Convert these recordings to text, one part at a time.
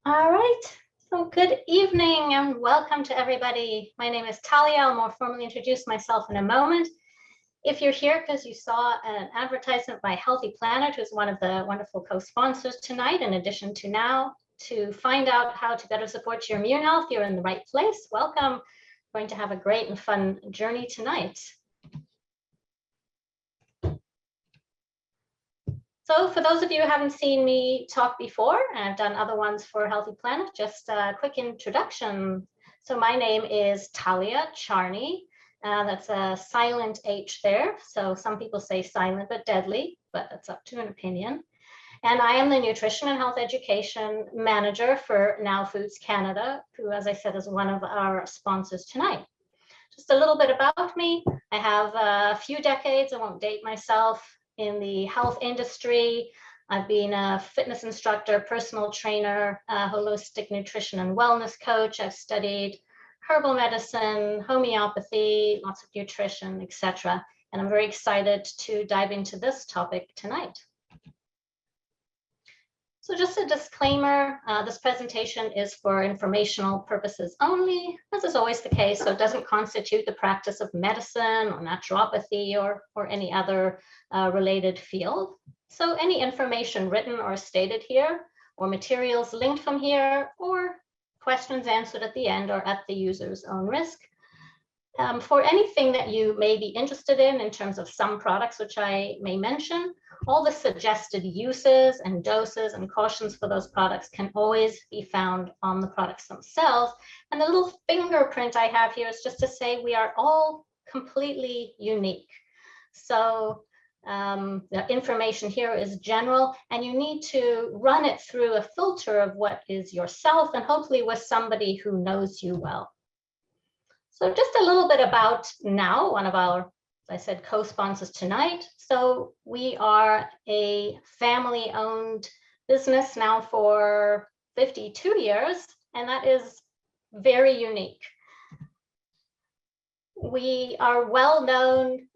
All right, so good evening and welcome to everybody. My name is Thalia. I'll more formally introduce myself in a moment. If you're here because you saw an advertisement by Healthy Planet, who's one of the wonderful co-sponsors tonight, in addition to now, to find out how to better support your immune health, you're in the right place. Welcome. We're going to have a great and fun journey tonight. So for those of you who haven't seen me talk before, and I've done other ones for Healthy Planet, just a quick introduction. So my name is Thalia Charney. That's a silent H there. So some people say silent but deadly, but that's up to an opinion. And I am the Nutrition and Health Education Manager for Now Foods Canada, who, as I said, is one of our sponsors tonight. Just a little bit about me. I have a few decades, I won't date myself, in the health industry. I've been a fitness instructor, personal trainer, holistic nutrition and wellness coach. I've studied herbal medicine, homeopathy, lots of nutrition, etc. And I'm very excited to dive into this topic tonight. So just a disclaimer, this presentation is for informational purposes only, as is always the case, so it doesn't constitute the practice of medicine or naturopathy or any other related field. So any information written or stated here, or materials linked from here, or questions answered at the end are at the user's own risk. For anything that you may be interested in terms of some products, which I may mention, all the suggested uses and doses and cautions for those products can always be found on the products themselves. And the little fingerprint I have here is just to say we are all completely unique. So the information here is general, and you need to run it through a filter of what is yourself, and hopefully with somebody who knows you well. So just a little bit about Now, one of our, as I said, co-sponsors tonight. So we are a family-owned business now for 52 years, and that is very unique. We are well known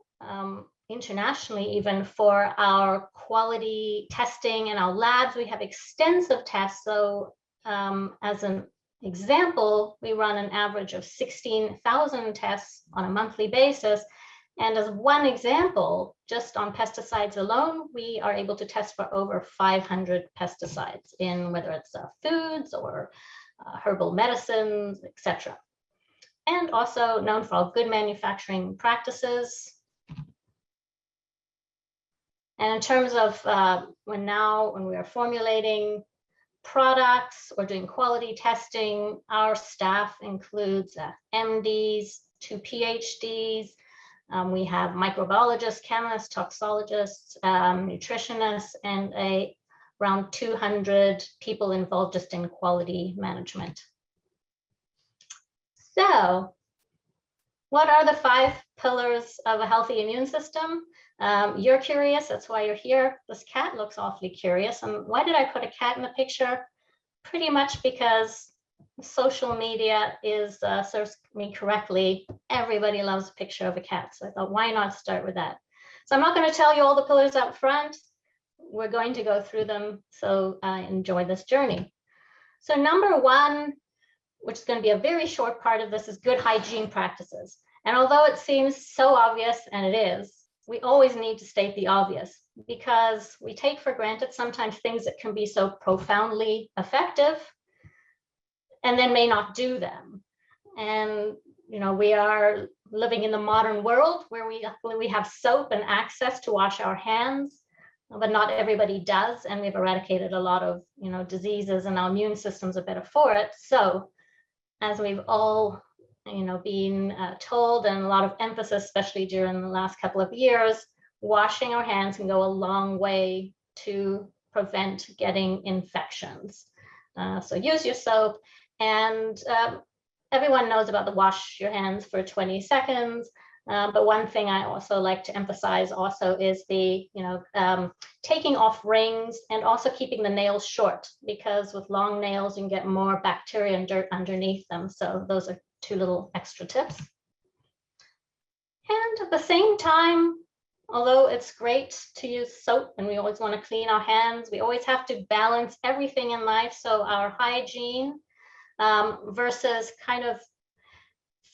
internationally even for our quality testing and our labs. We have extensive tests. So as an example, we run an average of 16,000 tests on a monthly basis. And as one example, just on pesticides alone, we are able to test for over 500 pesticides in whether it's foods or herbal medicines, etc. And also known for our good manufacturing practices. And in terms of when we are formulating products or doing quality testing, our staff includes MDs, 2 PhDs. We have microbiologists, chemists, toxologists, nutritionists, and around 200 people involved just in quality management. So what are the 5 pillars of a healthy immune system? You're curious, that's why you're here. This cat looks awfully curious. And why did I put a cat in the picture? Pretty much because social media serves me correctly. Everybody loves a picture of a cat. So I thought, why not start with that? So I'm not going to tell you all the pillars up front. We're going to go through them. So enjoy this journey. So number 1, which is going to be a very short part of this, is good hygiene practices. And although it seems so obvious, and it is, we always need to state the obvious, because we take for granted sometimes things that can be so profoundly effective and then may not do them. And we are living in the modern world where we have soap and access to wash our hands, but not everybody does, and we've eradicated a lot of diseases, and our immune systems are better for it. So as we've all being told, and a lot of emphasis, especially during the last couple of years, washing our hands can go a long way to prevent getting infections. So use your soap, and everyone knows about the wash your hands for 20 seconds. But one thing I also like to emphasize also is the, taking off rings and also keeping the nails short, because with long nails, you can get more bacteria and dirt underneath them. So those are 2 little extra tips. And at the same time, although it's great to use soap and we always want to clean our hands, we always have to balance everything in life. So our hygiene versus kind of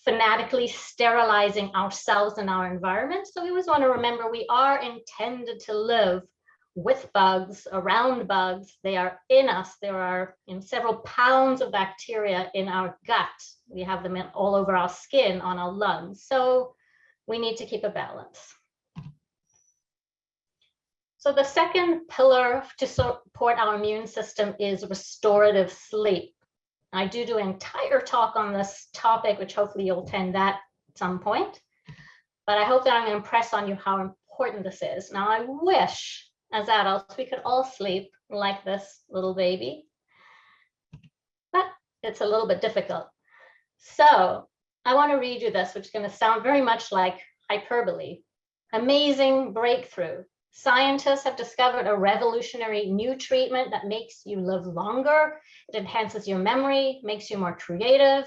fanatically sterilizing ourselves and our environment. So we always want to remember we are intended to live with bugs, around bugs. They are in us. There are several pounds of bacteria in our gut. We have them all over our skin, on our lungs. So we need to keep a balance. So the second pillar to support our immune system is restorative sleep. I do an entire talk on this topic, which hopefully you'll attend that at some point. But I hope that I'm going to impress on you how important this is. Now, I wish as adults we could all sleep like this little baby, but it's a little bit difficult. So I want to read you this, which is going to sound very much like hyperbole. Amazing breakthrough. Scientists have discovered a revolutionary new treatment that makes you live longer. It enhances your memory, makes you more creative,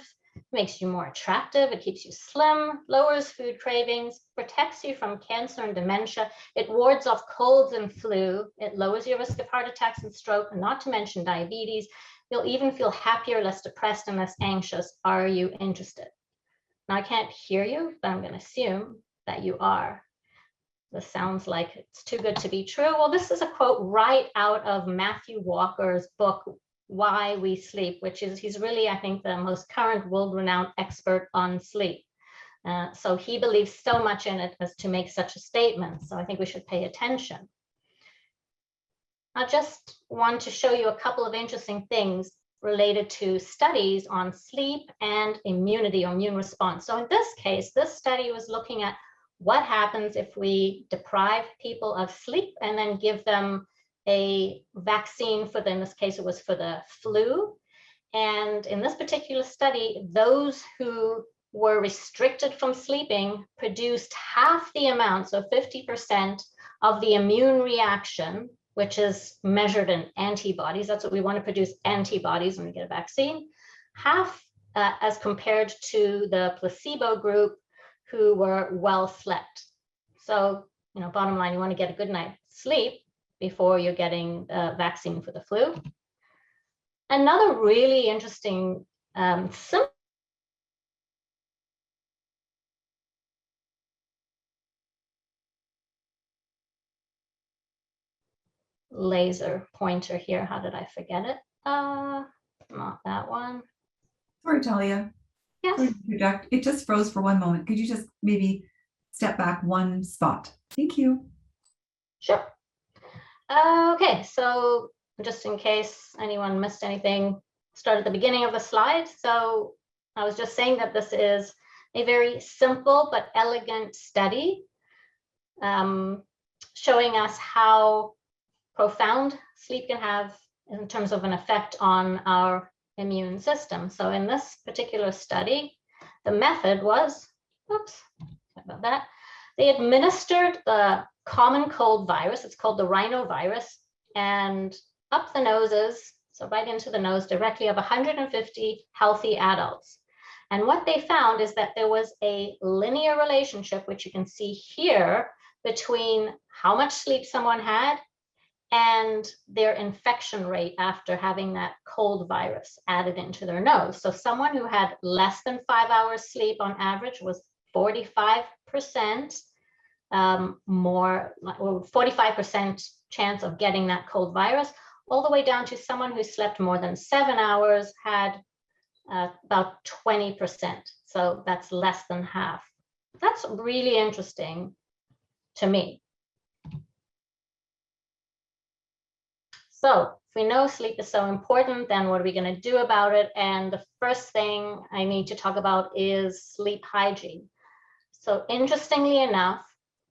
makes you more attractive. It keeps you slim, lowers food cravings, protects you from cancer and dementia. It wards off colds and flu. It lowers your risk of heart attacks and stroke, not to mention diabetes. You'll even feel happier, less depressed, and less anxious. Are you interested? Now, I can't hear you, but I'm going to assume that you are. This sounds like it's too good to be true. Well, this is a quote right out of Matthew Walker's book, Why We Sleep, which is, he's really, I think, the most current world-renowned expert on sleep. So he believes so much in it as to make such a statement. So I think we should pay attention. I just want to show you a couple of interesting things related to studies on sleep and immunity or immune response. So in this case, this study was looking at what happens if we deprive people of sleep and then give them a vaccine for in this case, it was for the flu. And in this particular study, those who were restricted from sleeping produced half the amount, so 50% of the immune reaction, which is measured in antibodies. That's what we want to produce, antibodies when we get a vaccine, half as compared to the placebo group who were well slept. So, bottom line, you want to get a good night's sleep before you're getting the vaccine for the flu. Another really interesting simple laser pointer here. How did I forget it? Not that one. Sorry, Thalia. Yes. Sorry to interject. It just froze for one moment. Could you just maybe step back one spot? Thank you. Sure. Okay, so just in case anyone missed anything, start at the beginning of the slide. So I was just saying that this is a very simple but elegant study showing us how profound sleep can have in terms of an effect on our immune system. So in this particular study, the method was, oops, sorry about that. They administered the common cold virus, it's called the rhinovirus, and up the noses, so right into the nose directly, of 150 healthy adults. And what they found is that there was a linear relationship, which you can see here, between how much sleep someone had and their infection rate after having that cold virus added into their nose. So someone who had less than 5 hours sleep on average was 45% more, or 45% chance of getting that cold virus, all the way down to someone who slept more than 7 hours had about 20%. So that's less than half. That's really interesting to me. So if we know sleep is so important, then what are we going to do about it? And the first thing I need to talk about is sleep hygiene. So interestingly enough,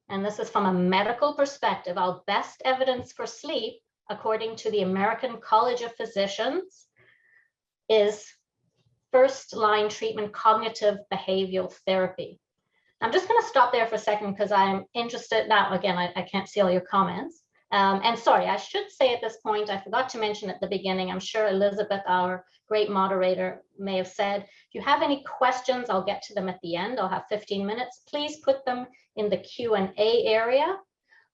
and this is from a medical perspective, our best evidence for sleep, according to the American College of Physicians, is first-line treatment cognitive behavioral therapy. I'm just going to stop there for a second because I'm interested now. Again, I can't see all your comments. And sorry, I should say at this point, I forgot to mention at the beginning, I'm sure Elizabeth, our great moderator, may have said, if you have any questions, I'll get to them at the end. I'll have 15 minutes. Please put them in the Q&A area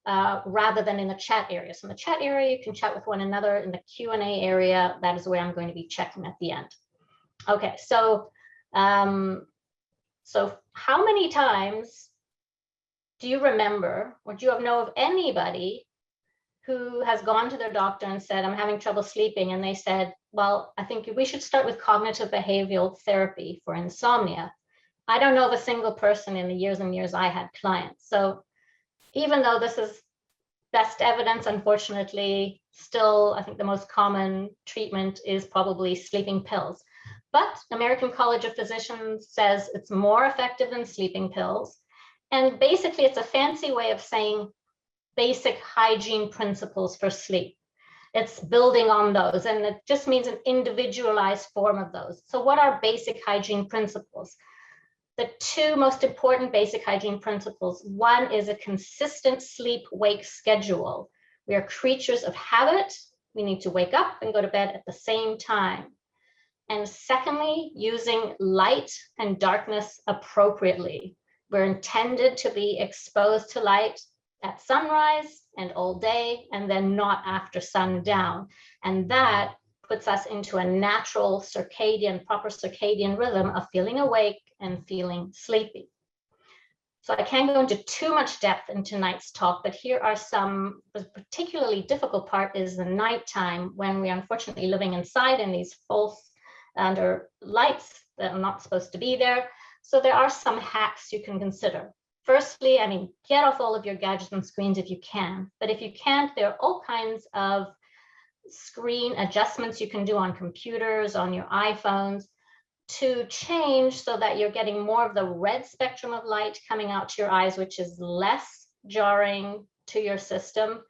rather than in the chat area. So in the chat area, you can chat with one another. In the Q&A area, that is where I'm going to be checking at the end. Okay, so so how many times do you remember, or do you know of anybody who has gone to their doctor and said, I'm having trouble sleeping, and they said, well, I think we should start with cognitive behavioral therapy for insomnia? I don't know of a single person in the years and years I had clients. So even though this is best evidence, unfortunately, still, I think the most common treatment is probably sleeping pills. But American College of Physicians says it's more effective than sleeping pills. And basically, it's a fancy way of saying basic hygiene principles for sleep. It's building on those, and it just means an individualized form of those. So what are basic hygiene principles? The two most important basic hygiene principles: one is a consistent sleep-wake schedule. We are creatures of habit. We need to wake up and go to bed at the same time. And secondly, using light and darkness appropriately. We're intended to be exposed to light at sunrise and all day, and then not after sundown. And that puts us into a natural proper circadian rhythm of feeling awake and feeling sleepy. So I can't go into too much depth in tonight's talk, but here are some. The particularly difficult part is the nighttime, when we are unfortunately living inside in these false under lights that are not supposed to be there. So there are some hacks you can consider. Firstly, I mean, get off all of your gadgets and screens if you can. But if you can't, there are all kinds of screen adjustments you can do on computers, on your iPhones, to change so that you're getting more of the red spectrum of light coming out to your eyes, which is less jarring to your system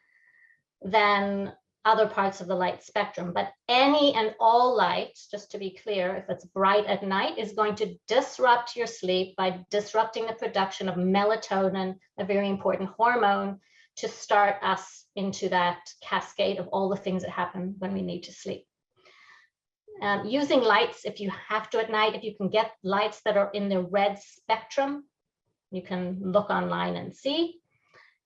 than other parts of the light spectrum. But any and all light, just to be clear, if it's bright at night, is going to disrupt your sleep by disrupting the production of melatonin, a very important hormone, to start us into that cascade of all the things that happen when we need to sleep. Using lights, if you have to at night, if you can get lights that are in the red spectrum, you can look online and see.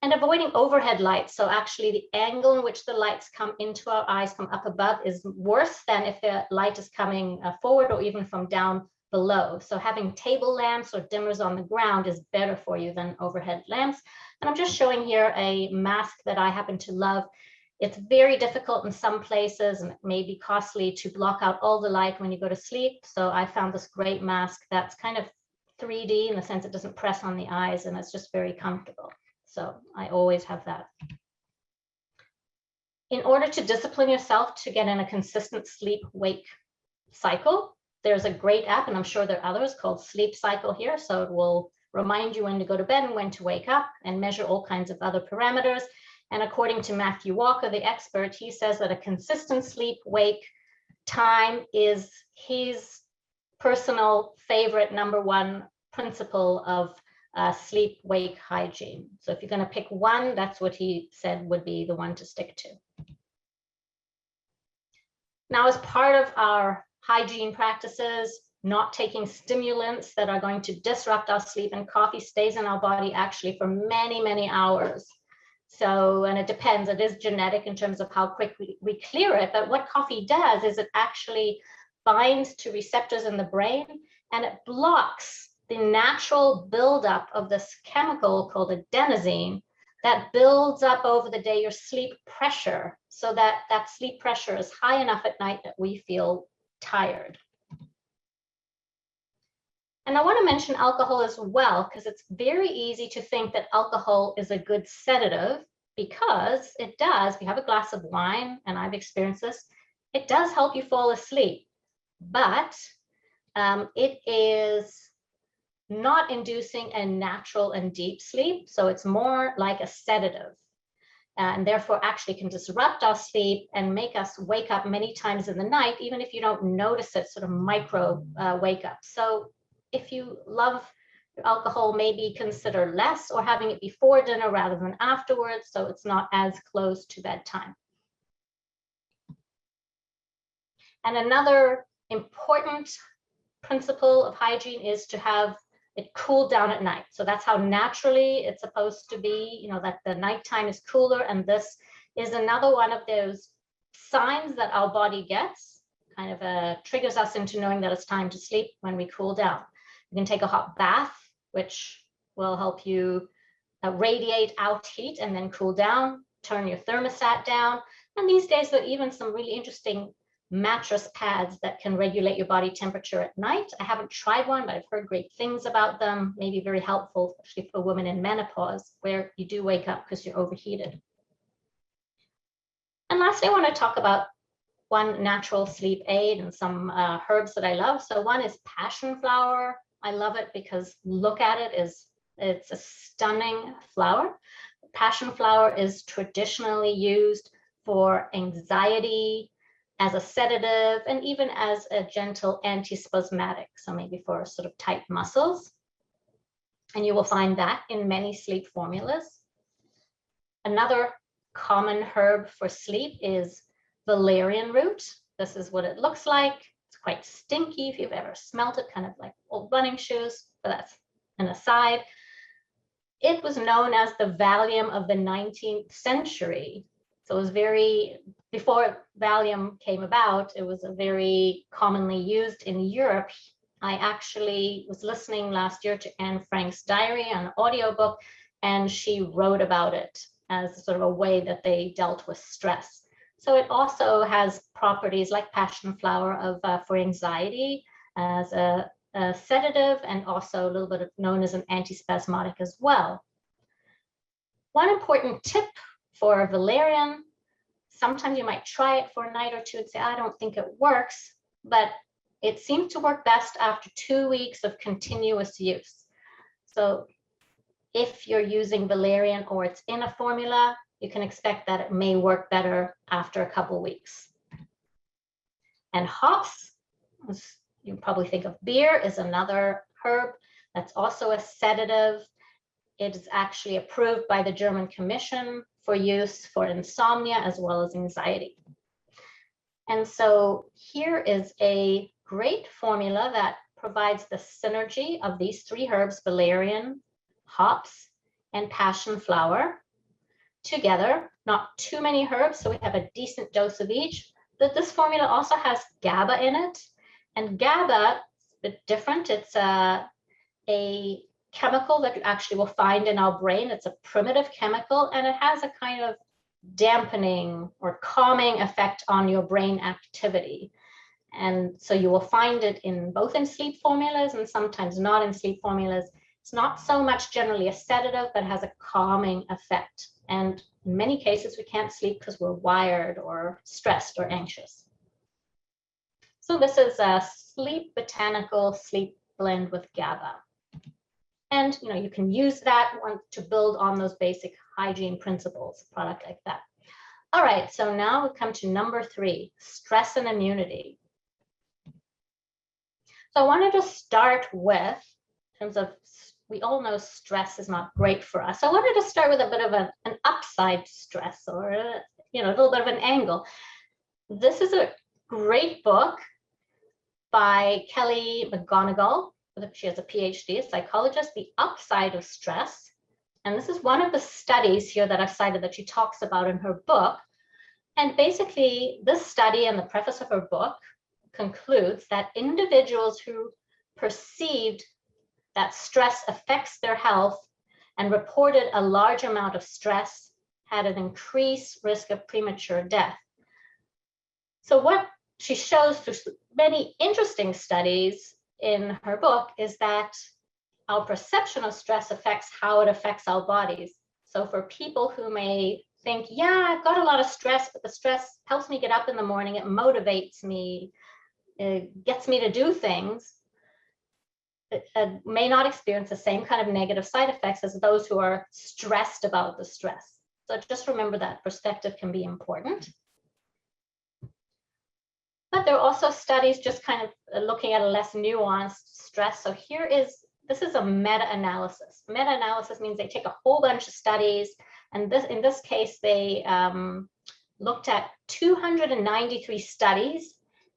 And avoiding overhead lights. So actually the angle in which the lights come into our eyes from up above is worse than if the light is coming forward or even from down below. So having table lamps or dimmers on the ground is better for you than overhead lamps. And I'm just showing here a mask that I happen to love. It's very difficult in some places, and it may be costly to block out all the light when you go to sleep. So I found this great mask that's kind of 3D in the sense it doesn't press on the eyes, and it's just very comfortable. So I always have that. In order to discipline yourself to get in a consistent sleep-wake cycle, there's a great app, and I'm sure there are others, called Sleep Cycle here. So it will remind you when to go to bed and when to wake up, and measure all kinds of other parameters. And according to Matthew Walker, the expert, he says that a consistent sleep-wake time is his personal favorite #1 principle of sleep-wake hygiene. So if you're going to pick one, that's what he said would be the one to stick to. Now, as part of our hygiene practices, not taking stimulants that are going to disrupt our sleep, and coffee stays in our body actually for many, many hours. So, and it depends, it is genetic in terms of how quick we clear it, but what coffee does is it actually binds to receptors in the brain, and it blocks the natural buildup of this chemical called adenosine that builds up over the day your sleep pressure, so that that sleep pressure is high enough at night that we feel tired. And I want to mention alcohol as well, because it's very easy to think that alcohol is a good sedative, because it does. If you have a glass of wine, and I've experienced this, it does help you fall asleep, but it is not inducing a natural and deep sleep. So it's more like a sedative, and therefore actually can disrupt our sleep and make us wake up many times in the night, even if you don't notice it, sort of micro wake up. So if you love alcohol, maybe consider less, or having it before dinner rather than afterwards, so it's not as close to bedtime. And another important principle of hygiene is to have it cooled down at night. So that's how naturally it's supposed to be, that the nighttime is cooler. And this is another one of those signs that our body gets, kind of triggers us into knowing that it's time to sleep when we cool down. You can take a hot bath, which will help you radiate out heat and then cool down, turn your thermostat down. And these days, there are even some really interesting mattress pads that can regulate your body temperature at night. I haven't tried one, but I've heard great things about them. Maybe very helpful, especially for women in menopause, where you do wake up because you're overheated. And lastly, I want to talk about one natural sleep aid and some herbs that I love. So one is passion flower. I love it because look at it, it's a stunning flower. Passion flower is traditionally used for anxiety, as a sedative, and even as a gentle antispasmodic, so maybe for sort of tight muscles. And you will find that in many sleep formulas. Another common herb for sleep is valerian root. This is what it looks like. It's quite stinky if you've ever smelt it, kind of like old running shoes, but that's an aside. It was known as the Valium of the 19th century. So it was before Valium came about, it was a very commonly used in Europe. I actually was listening last year to Anne Frank's diary, an audiobook, and she wrote about it as sort of a way that they dealt with stress. So it also has properties like passion flower for anxiety as a sedative, and also a little bit known as an antispasmodic as well. One important tip for valerian, sometimes you might try it for a night or two and say, I don't think it works, but it seems to work best after 2 weeks of continuous use. So if you're using valerian or it's in a formula, you can expect that it may work better after a couple weeks. And hops, you probably think of beer, is another herb that's also a sedative. It is actually approved by the German Commission for use for insomnia as well as anxiety. And so here is a great formula that provides the synergy of these three herbs, valerian, hops, and passion flower together. Not too many herbs, so we have a decent dose of each. But this formula also has GABA in it. And GABA is a bit different. It's a chemical that you actually will find in our brain. It's a primitive chemical, and it has a kind of dampening or calming effect on your brain activity. And so you will find it both in sleep formulas and sometimes not in sleep formulas. It's not so much generally a sedative, but has a calming effect. And in many cases, we can't sleep because we're wired or stressed or anxious. So this is a sleep botanical sleep blend with GABA. And you can use that one to build on those basic hygiene principles, a product like that. All right, so now we come to number 3, stress and immunity. So I wanted to start with, in terms of, we all know stress is not great for us. So I wanted to start with a bit of an upside stress, or a little bit of an angle. This is a great book by Kelly McGonigal. She has a PhD, a psychologist, The Upside of Stress. And this is one of the studies here that I've cited that she talks about in her book. And basically, this study and the preface of her book concludes that individuals who perceived that stress affects their health and reported a large amount of stress had an increased risk of premature death. So what she shows through many interesting studies in her book is that our perception of stress affects how it affects our bodies. So for people who may think, yeah, I've got a lot of stress, but the stress helps me get up in the morning, it motivates me, it gets me to do things, it may not experience the same kind of negative side effects as those who are stressed about the stress. So just remember that perspective can be important. But there are also studies just kind of looking at a less nuanced stress. So this is a meta-analysis. Meta-analysis means they take a whole bunch of studies, and in this case, they looked at 293 studies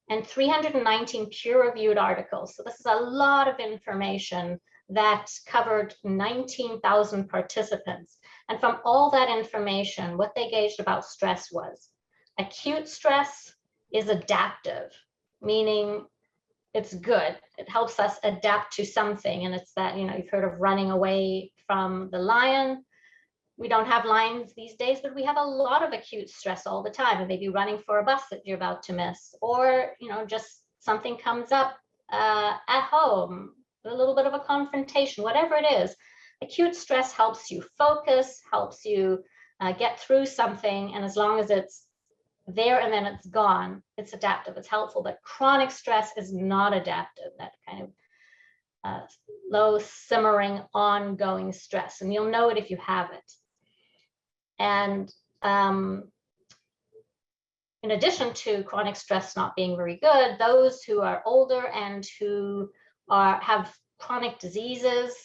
and 319 peer-reviewed articles. So this is a lot of information that covered 19,000 participants. And from all that information, what they gauged about stress was acute stress is adaptive, meaning it's good. It helps us adapt to something. And it's that, you know, you've heard of running away from the lion. We don't have lions these days, but we have a lot of acute stress all the time. And maybe running for a bus that you're about to miss, or, you know, just something comes up at home, a little bit of a confrontation, whatever it is. Acute stress helps you focus, helps you get through something. And as long as it's there and then it's gone, it's adaptive, it's helpful. But chronic stress is not adaptive, that kind of low simmering ongoing stress, and you'll know it if you have it. And in addition to chronic stress not being very good, those who are older and who have chronic diseases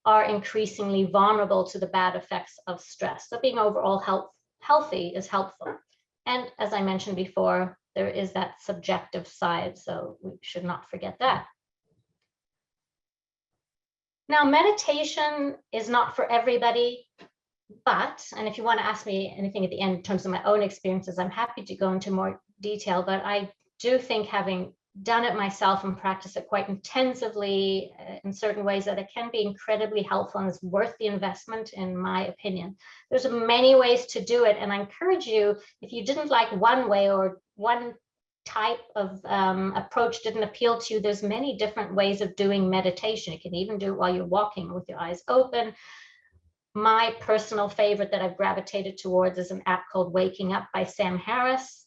are increasingly vulnerable to the bad effects of stress. So being overall healthy is helpful. And as I mentioned before, there is that subjective side, so we should not forget that. Now, meditation is not for everybody, but, and if you want to ask me anything at the end in terms of my own experiences, I'm happy to go into more detail, but I do think, having done it myself and practice it quite intensively in certain ways, that it can be incredibly helpful and is worth the investment, in my opinion. There's many ways to do it, and I encourage you, if you didn't like one way or one type of approach didn't appeal to you, there's many different ways of doing meditation. You can even do it while you're walking with your eyes open. My personal favorite that I've gravitated towards is an app called Waking Up by Sam Harris.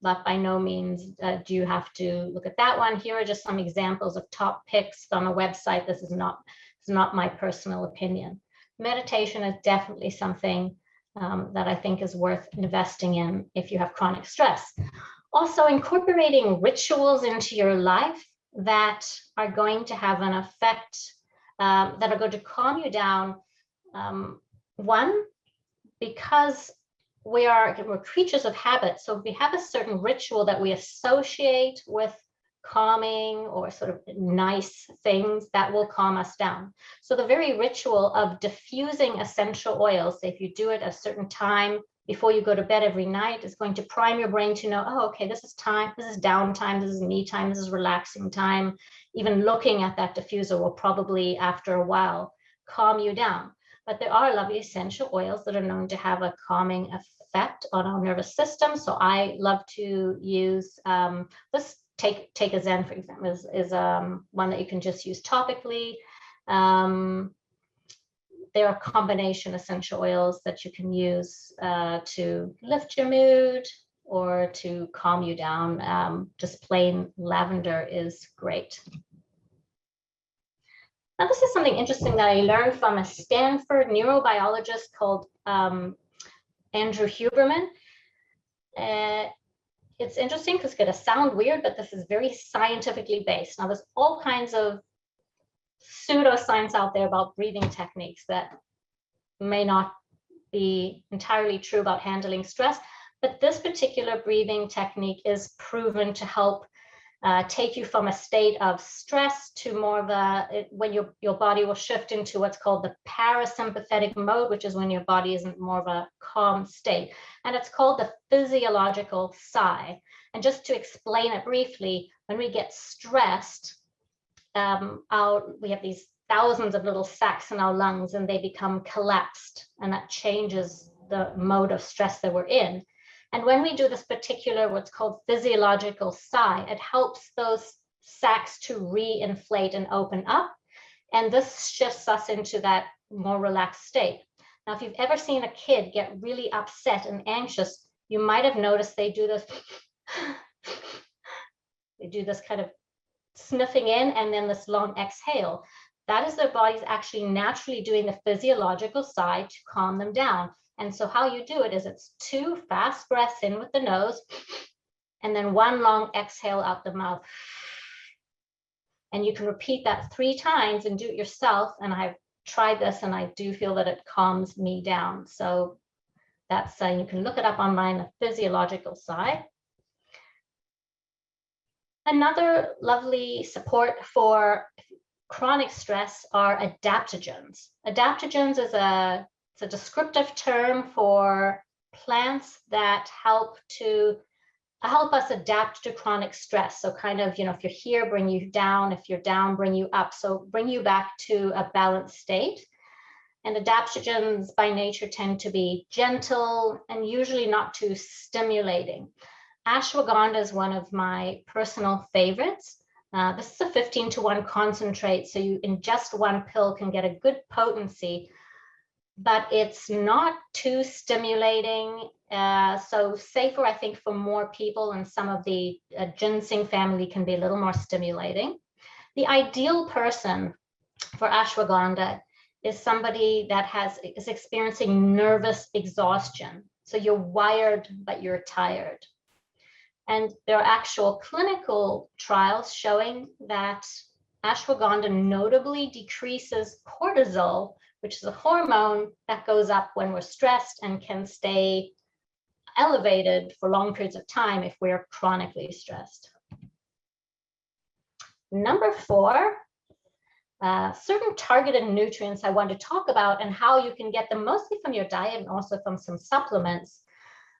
But by no means do you have to look at that one. Here are just some examples of top picks on a website. This is not my personal opinion. Meditation is definitely something that I think is worth investing in if you have chronic stress. Also, incorporating rituals into your life that are going to have an effect, that are going to calm you down. One, because we're creatures of habit. So if we have a certain ritual that we associate with calming or sort of nice things, that will calm us down. So the very ritual of diffusing essential oils, if you do it at a certain time before you go to bed every night, is going to prime your brain to know, oh, okay, this is time, this is downtime, this is me time, this is relaxing time. Even looking at that diffuser will probably, after a while, calm you down. But there are lovely essential oils that are known to have a calming effect on our nervous system. So I love to use this. Take a Zen, for example, is one that you can just use topically. There are combination essential oils that you can use to lift your mood or to calm you down. Just plain lavender is great. Now, this is something interesting that I learned from a Stanford neurobiologist called Andrew Huberman. It's interesting because it's going to sound weird, but this is very scientifically based. Now, there's all kinds of pseudoscience out there about breathing techniques that may not be entirely true about handling stress, but this particular breathing technique is proven to help take you from a state of stress to more of when your body will shift into what's called the parasympathetic mode, which is when your body is in more of a calm state. And it's called the physiological sigh. And just to explain it briefly, when we get stressed, we have these thousands of little sacs in our lungs, and they become collapsed, and that changes the mode of stress that we're in. And when we do this particular, what's called physiological sigh, it helps those sacs to re-inflate and open up. And this shifts us into that more relaxed state. Now, if you've ever seen a kid get really upset and anxious, you might have noticed they do this. They do this kind of sniffing in and then this long exhale. That is their bodies actually naturally doing the physiological sigh to calm them down. And so how you do it is it's 2 fast breaths in with the nose and then 1 long exhale out the mouth. And you can repeat that 3 times and do it yourself. And I've tried this and I do feel that it calms me down. So that's, you can look it up online, the physiological sigh. Another lovely support for chronic stress are adaptogens. Adaptogens is a descriptive term for plants that help us adapt to chronic stress. So kind of, if you're here, bring you down. If you're down, bring you up. So bring you back to a balanced state. And adaptogens by nature tend to be gentle and usually not too stimulating. Ashwagandha is one of my personal favorites. This is a 15-to-1 concentrate, so you ingest one pill can get a good potency, but it's not too stimulating. So safer, I think, for more people, and some of the ginseng family can be a little more stimulating. The ideal person for ashwagandha is somebody that is experiencing nervous exhaustion. So you're wired, but you're tired. And there are actual clinical trials showing that ashwagandha notably decreases cortisol, which is a hormone that goes up when we're stressed and can stay elevated for long periods of time if we're chronically stressed. Number 4, certain targeted nutrients I want to talk about and how you can get them mostly from your diet and also from some supplements.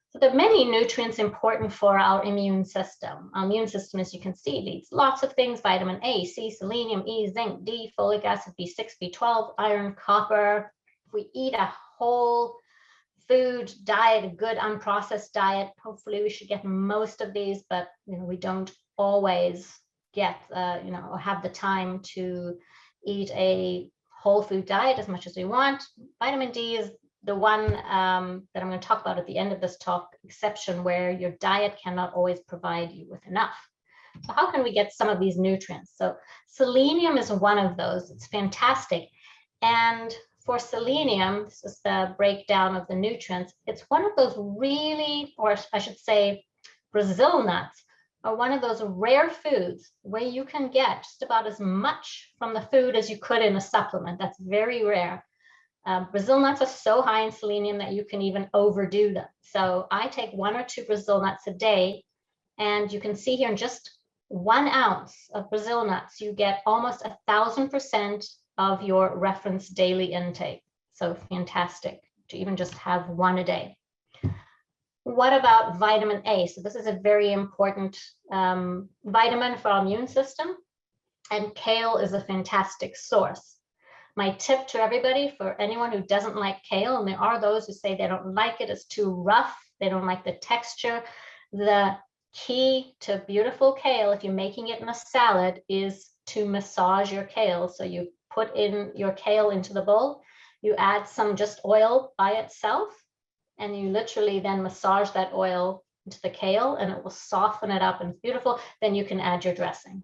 So there are many nutrients important for our immune system. Our immune system, as you can see, needs lots of things: vitamin A, C, selenium, E, zinc, D, folic acid, B6, B12, iron, copper. If we eat a whole food diet, a good unprocessed diet, hopefully we should get most of these, but we don't always get, or have the time to eat a whole food diet as much as we want. Vitamin D is the one that I'm going to talk about at the end of this talk, exception where your diet cannot always provide you with enough. So how can we get some of these nutrients? So selenium is one of those. It's fantastic. And for selenium, this is the breakdown of the nutrients. It's one of those really, or I should say, Brazil nuts are one of those rare foods where you can get just about as much from the food as you could in a supplement. That's very rare. Brazil nuts are so high in selenium that you can even overdo them. So I take 1 or 2 Brazil nuts a day, and you can see here in just 1 ounce of Brazil nuts, you get almost 1,000% of your reference daily intake. So fantastic to even just have 1 a day. What about vitamin A? So this is a very important vitamin for our immune system, and kale is a fantastic source. My tip to everybody, for anyone who doesn't like kale, and there are those who say they don't like it, it's too rough, they don't like the texture. The key to beautiful kale, if you're making it in a salad, is to massage your kale. So you put in your kale into the bowl, you add some just oil by itself, and you literally then massage that oil into the kale, and it will soften it up, and it's beautiful. Then you can add your dressing.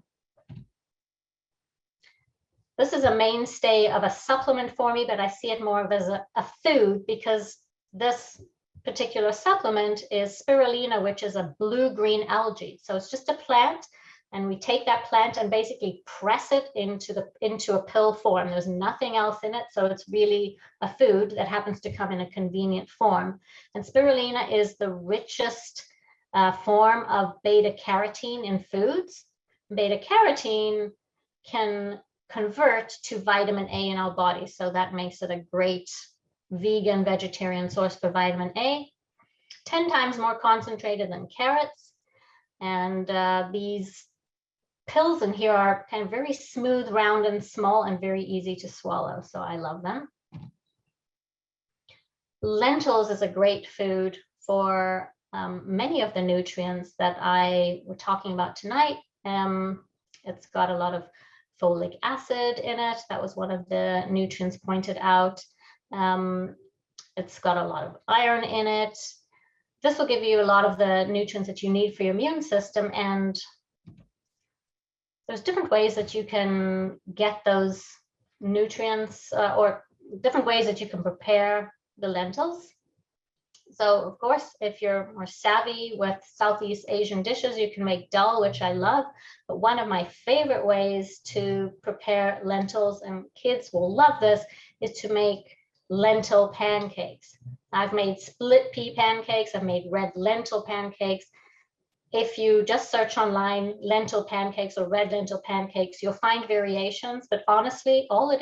This is a mainstay of a supplement for me, but I see it more of as a food, because this particular supplement is spirulina, which is a blue-green algae. So it's just a plant, and we take that plant and basically press it into a pill form. There's nothing else in it, so it's really a food that happens to come in a convenient form. And spirulina is the richest form of beta-carotene in foods. Beta-carotene can convert to vitamin A in our body, so that makes it a great vegan, vegetarian source for vitamin A. 10 times more concentrated than carrots. And these pills in here are kind of very smooth, round, and small, and very easy to swallow, so I love them. Lentils is a great food for many of the nutrients that I were talking about tonight. It's got a lot of folic acid in it. That was one of the nutrients pointed out. It's got a lot of iron in it. This will give you a lot of the nutrients that you need for your immune system, and there's different ways that you can get those nutrients, or different ways that you can prepare the lentils. So of course, if you're more savvy with Southeast Asian dishes, you can make dal, which I love. But one of my favorite ways to prepare lentils, and kids will love this, is to make lentil pancakes. I've made split pea pancakes, I've made red lentil pancakes. if you just search online lentil pancakes or red lentil pancakes, you'll find variations, but honestly, all it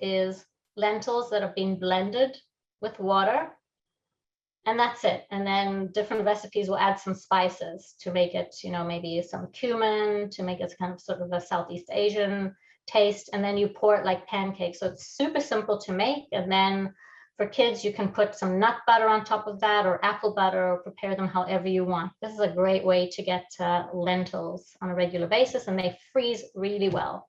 is lentils that have been blended with water, and that's it. And then different recipes will add some spices to make it, maybe some cumin to make it kind of sort of a Southeast Asian taste, and then you pour it like pancakes. So it's super simple to make. And then for kids, you can put some nut butter on top of that, or apple butter, or prepare them however you want. This is a great way to get lentils on a regular basis, and they freeze really well.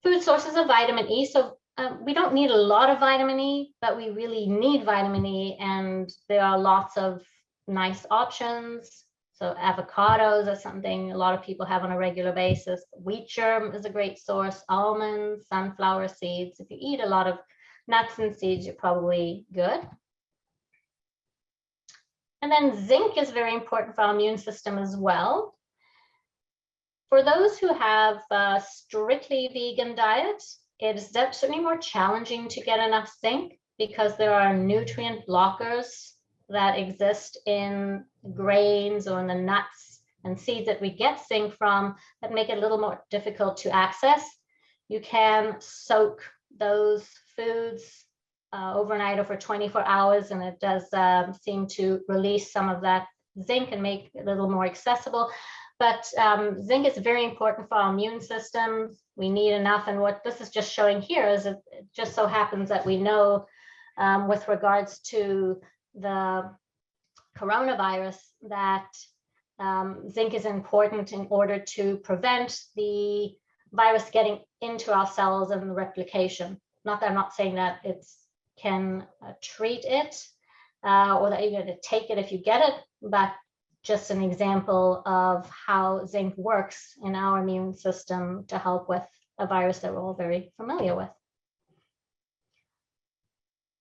Food sources of vitamin E. So we don't need a lot of vitamin E, but we really need vitamin E, and there are lots of nice options. So avocados are something a lot of people have on a regular basis. Wheat germ is a great source. Almonds, sunflower seeds. If you eat a lot of nuts and seeds, you're probably good. And then zinc is very important for our immune system as well. For those who have a strictly vegan diet, it is certainly more challenging to get enough zinc because there are nutrient blockers that exist in grains or in the nuts and seeds that we get zinc from that make it a little more difficult to access. You can soak those foods overnight or for 24 hours, and it does seem to release some of that zinc and make it a little more accessible. But zinc is very important for our immune systems. We need enough, and what this is just showing here is it just so happens that we know with regards to the coronavirus that zinc is important in order to prevent the virus getting into our cells and the replication. Not that I'm not saying that it can treat it or that you're going to take it if you get it, but just an example of how zinc works in our immune system to help with a virus that we're all very familiar with.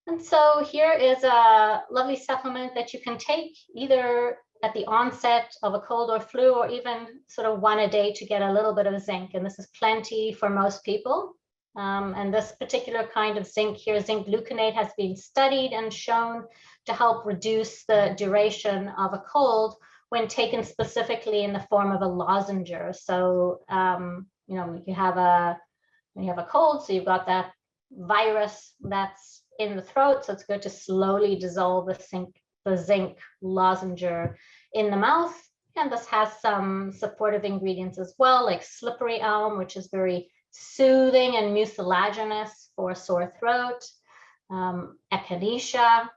And so here is a lovely supplement that you can take either at the onset of a cold or flu, or even sort of one a day to get a little bit of zinc. And this is plenty for most people. And this particular kind of zinc here, zinc gluconate, has been studied and shown to help reduce the duration of a cold when taken specifically in the form of a lozenge. So, you have a cold, so you've got that virus that's in the throat, so it's good to slowly dissolve the zinc lozenge in the mouth. And this has some supportive ingredients as well, like slippery elm, which is very soothing and mucilaginous for sore throat, echinacea,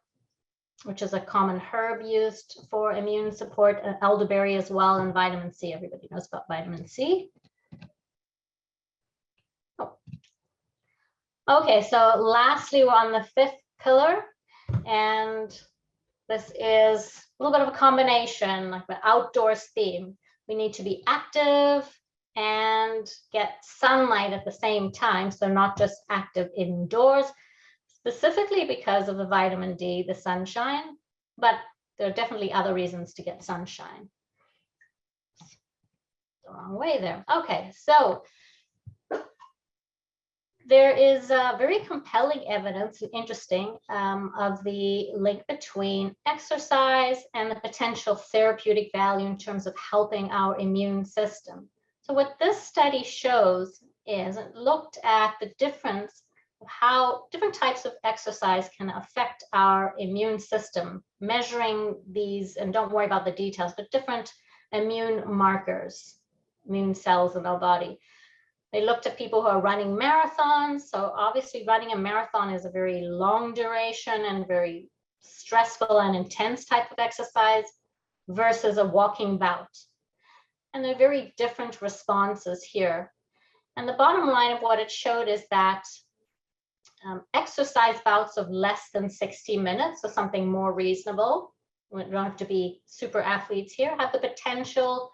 which is a common herb used for immune support, elderberry as well, and vitamin C. Everybody knows about vitamin C. Oh. Okay, so lastly, we're on the fifth pillar, and this is a little bit of a combination, like the outdoors theme. We need to be active and get sunlight at the same time, so not just active indoors, specifically because of the vitamin D, the sunshine, but there are definitely other reasons to get sunshine. The wrong way there. Okay, so there is very compelling evidence, and interesting, of the link between exercise and the potential therapeutic value in terms of helping our immune system. So what this study shows is it looked at the difference of how different types of exercise can affect our immune system, measuring these, and don't worry about the details, but different immune markers, immune cells in our body. They looked at people who are running marathons. So obviously running a marathon is a very long duration and very stressful and intense type of exercise versus a walking bout. And they're very different responses here. And the bottom line of what it showed is that exercise bouts of less than 60 minutes, so something more reasonable, we don't have to be super athletes here, have the potential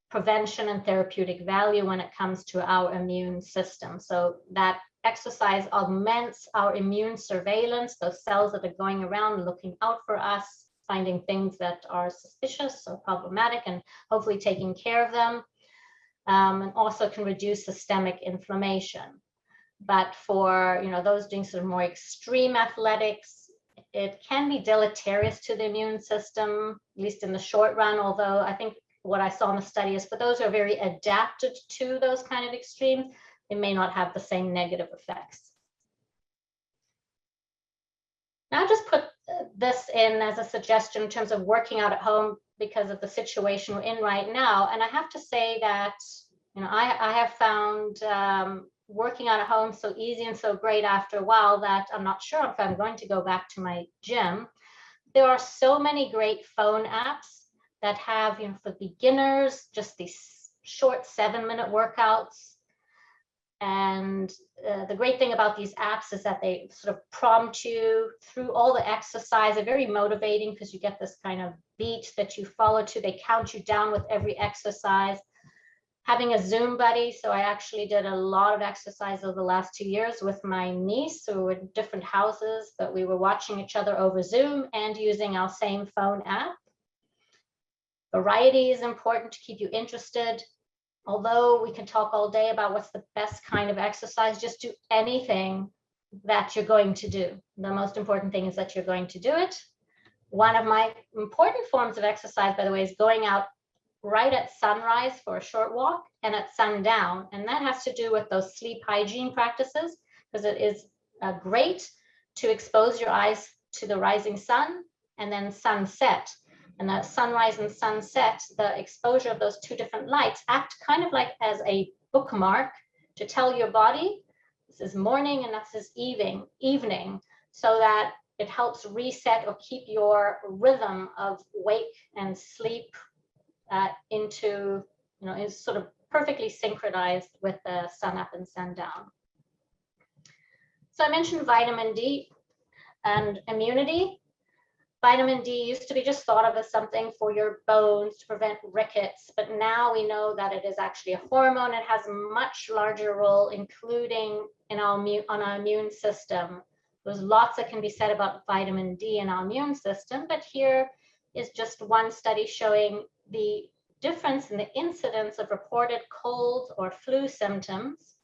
prevention and therapeutic value when it comes to our immune system. So that exercise augments our immune surveillance, those cells that are going around looking out for us, finding things that are suspicious or problematic, and hopefully taking care of them, and also can reduce systemic inflammation. But for those doing sort of more extreme athletics, it can be deleterious to the immune system, at least in the short run, although I think what I saw in the study is for those who are very adapted to those kind of extremes, it may not have the same negative effects. Now, I'll just put this in as a suggestion in terms of working out at home because of the situation we're in right now. And I have to say that, you know, I have found working out at home so easy and so great after a while that I'm not sure if I'm going to go back to my gym. There are so many great phone apps that have, you know, for beginners, just these short 7-minute workouts. And the great thing about these apps is that they sort of prompt you through all the exercise. They're very motivating because you get this kind of beat that you follow to. They count you down with every exercise. Having a Zoom buddy, so I actually did a lot of exercise over the last 2 years with my niece, who were in different houses, but we were watching each other over Zoom and using our same phone app. Variety is important to keep you interested. Although we can talk all day about what's the best kind of exercise, just do anything that you're going to do. The most important thing is that you're going to do it. One of my important forms of exercise, by the way, is going out right at sunrise for a short walk and at sundown. And that has to do with those sleep hygiene practices, because it is great to expose your eyes to the rising sun and then sunset. And the sunrise and sunset, the exposure of those two different lights act kind of like as a bookmark to tell your body, this is morning and this is evening, so that it helps reset or keep your rhythm of wake and sleep into, you know, is sort of perfectly synchronized with the sun up and sundown. So I mentioned vitamin D and immunity. Vitamin D used to be just thought of as something for your bones to prevent rickets, but now we know that it is actually a hormone. It has a much larger role, including in on our immune system. There's lots that can be said about vitamin D in our immune system, but here is just one study showing the difference in the incidence of reported cold or flu symptoms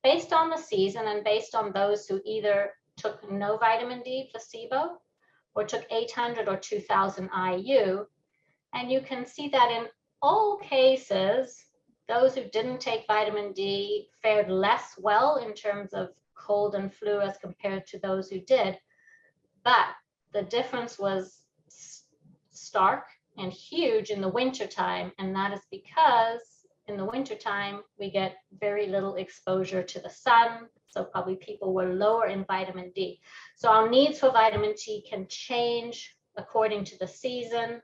based on the season and based on those who either took no vitamin D, placebo, or took 800 or 2000 IU. And you can see that in all cases, those who didn't take vitamin D fared less well in terms of cold and flu as compared to those who did. But the difference was stark and huge in the wintertime. And that is because in the wintertime, we get very little exposure to the sun. So probably people were lower in vitamin D. So our needs for vitamin D can change according to the season.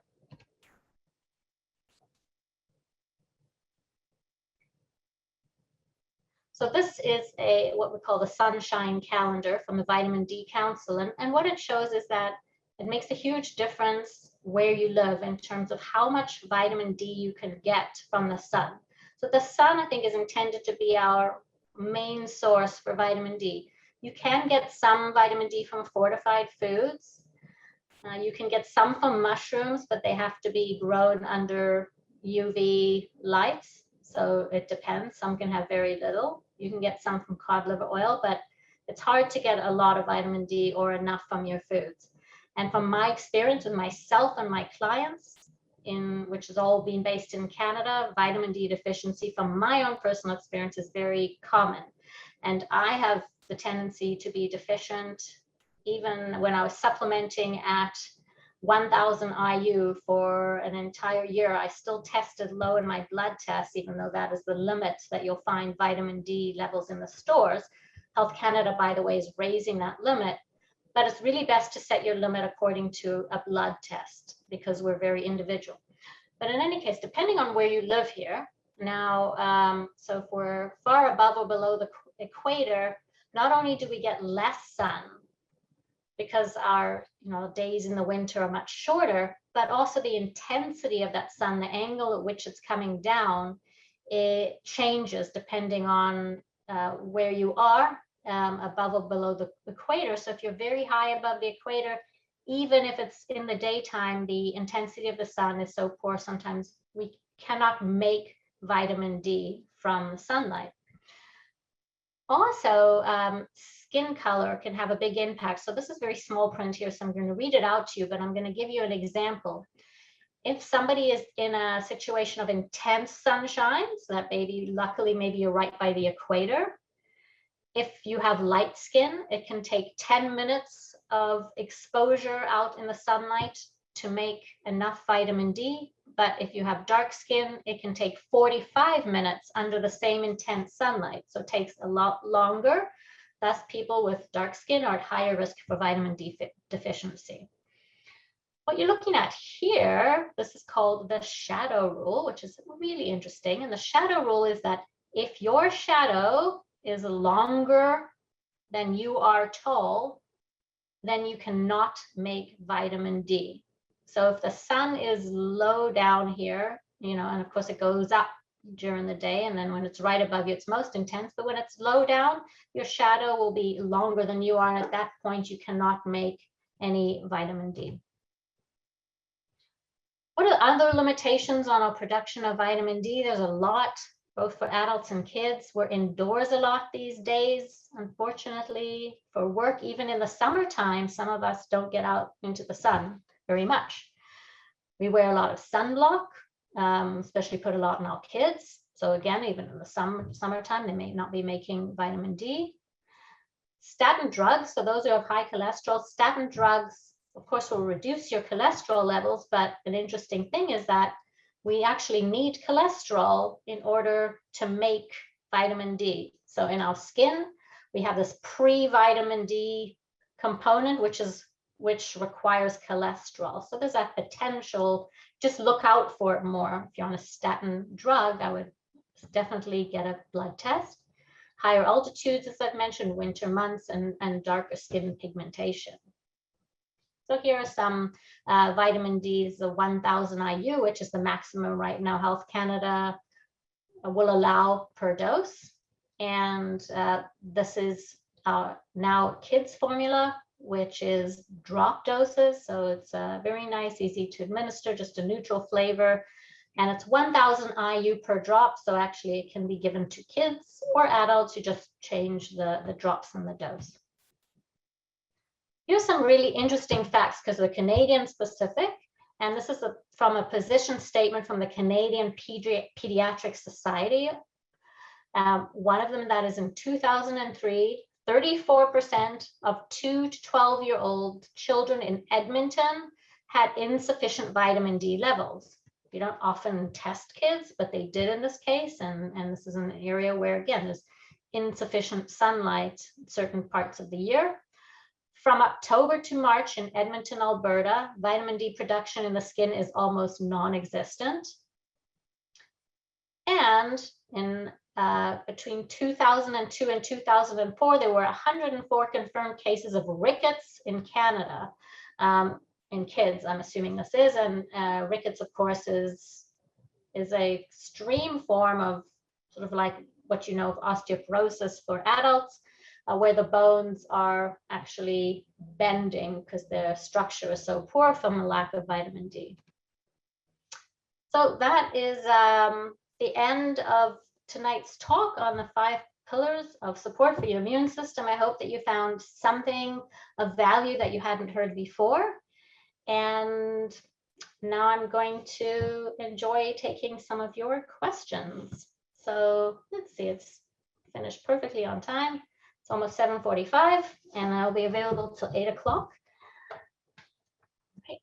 So this is what we call the sunshine calendar from the Vitamin D Council. And what it shows is that it makes a huge difference where you live in terms of how much vitamin D you can get from the sun. So the sun, I think, is intended to be our main source for vitamin D. You can get some vitamin D from fortified foods. You can get some from mushrooms, but they have to be grown under UV lights. So it depends. Some can have very little. You can get some from cod liver oil, but it's hard to get a lot of vitamin D or enough from your foods. And from my experience with myself and my clients, which has all been based in Canada, vitamin D deficiency from my own personal experience is very common. And I have the tendency to be deficient even when I was supplementing at 1000 IU for an entire year. I still tested low in my blood tests, even though that is the limit that you'll find vitamin D levels in the stores. Health Canada, by the way, is raising that limit. But it's really best to set your limit according to a blood test because we're very individual. But in any case, depending on where you live here, now, so if we're far above or below the equator, not only do we get less sun because our days in the winter are much shorter, but also the intensity of that sun, the angle at which it's coming down, it changes depending on where you are. Above or below the equator. So if you're very high above the equator, even if it's in the daytime, the intensity of the sun is so poor, sometimes we cannot make vitamin D from sunlight. Also, skin color can have a big impact. So this is very small print here, so I'm going to read it out to you, but I'm going to give you an example. If somebody is in a situation of intense sunshine, so that luckily maybe you're right by the equator. If you have light skin, it can take 10 minutes of exposure out in the sunlight to make enough vitamin D. But if you have dark skin, it can take 45 minutes under the same intense sunlight. So it takes a lot longer. Thus, people with dark skin are at higher risk for vitamin D deficiency. What you're looking at here, this is called the shadow rule, which is really interesting. And the shadow rule is that if your shadow is longer than you are tall, then you cannot make vitamin D. So if the sun is low down here, you know, and of course it goes up during the day, and then when it's right above you, it's most intense. But when it's low down, your shadow will be longer than you are. And at that point, you cannot make any vitamin D. What are other limitations on our production of vitamin D? There's a lot, both for adults and kids. We're indoors a lot these days, unfortunately, for work. Even in the summertime, some of us don't get out into the sun very much. We wear a lot of sunblock, especially put a lot in our kids. So again, even in the summertime, they may not be making vitamin D. Statin drugs, so those who have high cholesterol, statin drugs, of course, will reduce your cholesterol levels, but an interesting thing is that we actually need cholesterol in order to make vitamin D. So in our skin, we have this pre-vitamin D component, which requires cholesterol. So there's that potential. Just look out for it more. If you're on a statin drug, I would definitely get a blood test. Higher altitudes, as I've mentioned, winter months, and darker skin pigmentation. So here are some vitamin D's, the 1000 IU, which is the maximum right now Health Canada will allow per dose. And this is now kids formula, which is drop doses. So it's very nice, easy to administer, just a neutral flavor. And it's 1000 IU per drop. So actually it can be given to kids or adults. You just change the drops in the dose. Here's some really interesting facts because they're Canadian specific. And this is from a position statement from the Canadian Pediatric Society. One of them that is in 2003, 34% of 2 to 12-year-old children in Edmonton had insufficient vitamin D levels. We don't often test kids, but they did in this case. And this is an area where, again, there's insufficient sunlight in certain parts of the year. From October to March in Edmonton, Alberta, vitamin D production in the skin is almost non-existent. And in between 2002 and 2004, there were 104 confirmed cases of rickets in Canada. In kids, I'm assuming this is, and rickets, of course, is a extreme form of sort of like what you know of osteoporosis for adults, where the bones are actually bending because their structure is so poor from a lack of vitamin D. So that is the end of tonight's talk on the 5 pillars of support for your immune system. I hope that you found something of value that you hadn't heard before. And now I'm going to enjoy taking some of your questions. So let's see, it's finished perfectly on time. It's almost 7:45 and I'll be available till 8 o'clock. Right.